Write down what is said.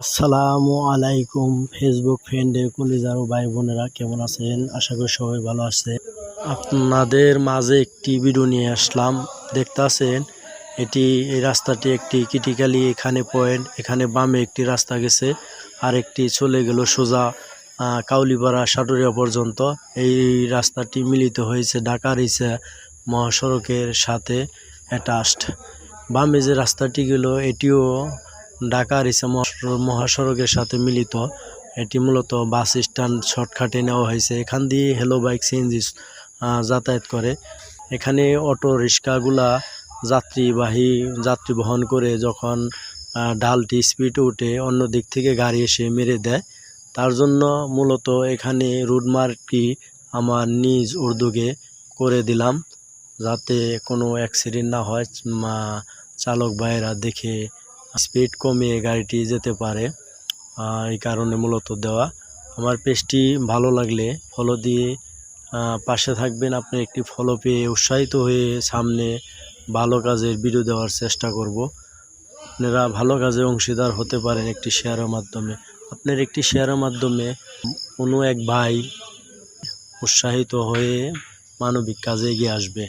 আসসালামু আলাইকুম ফেসবুক ফ্রেন্ডের কলিজার ও ভাই বোনেরা, কেমন আছেন? আশা করি সবাই ভালো আছে। আপনাদের মাঝে একটি ভিডিও নিয়ে আসলাম। দেখতেছেন এই রাস্তাটি একটি ক্রিটিক্যালি এখানে পয়েন্ট, এখানে বামে একটি রাস্তা গেছে আর একটি চলে গেল সোজা কাউলিপাড়া সাটুরিয়া পর্যন্ত। এই রাস্তাটি মিলিত হয়েছে ঢাকার মহাসড়কের সাথে অ্যাটাচড। বামে যে রাস্তাটি গেল এটিও ঢাকার মহাসড়কের সাথে মিলিত। এটি মূলত বাস স্ট্যান্ড শর্টকাটে নেওয়া হয়েছে। এখান দিয়ে হেলো বাইক সিএনজি যাতায়াত করে। এখানে অটো রিক্সাগুলা যাত্রী বহন করে যখন ঢালটি স্পিডে উঠে অন্য দিক থেকে গাড়ি এসে মেরে দেয়। তার জন্য মূলত এখানে রুট মার্কটি আমার নিজ উদ্যোগে করে দিলাম, যাতে কোনো অ্যাক্সিডেন্ট না হয়, চালক ভাইয়েরা দেখে স্পিড কমিয়ে গাড়িটি যেতে পারে। এই কারণে মূলত দেওয়া। আমার পেজটি ভালো লাগলে ফলো দিয়ে পাশে থাকবেন। আপনি একটি ফলো পেয়ে উৎসাহিত হয়ে সামনে ভালো কাজের ভিডিও দেওয়ার চেষ্টা করব। আপনারা ভালো কাজে অংশীদার হতে পারেন একটি শেয়ারের মাধ্যমে। আপনার একটি শেয়ারের মাধ্যমে কোনো এক ভাই উৎসাহিত হয়ে মানবিক কাজে এগিয়ে আসবে।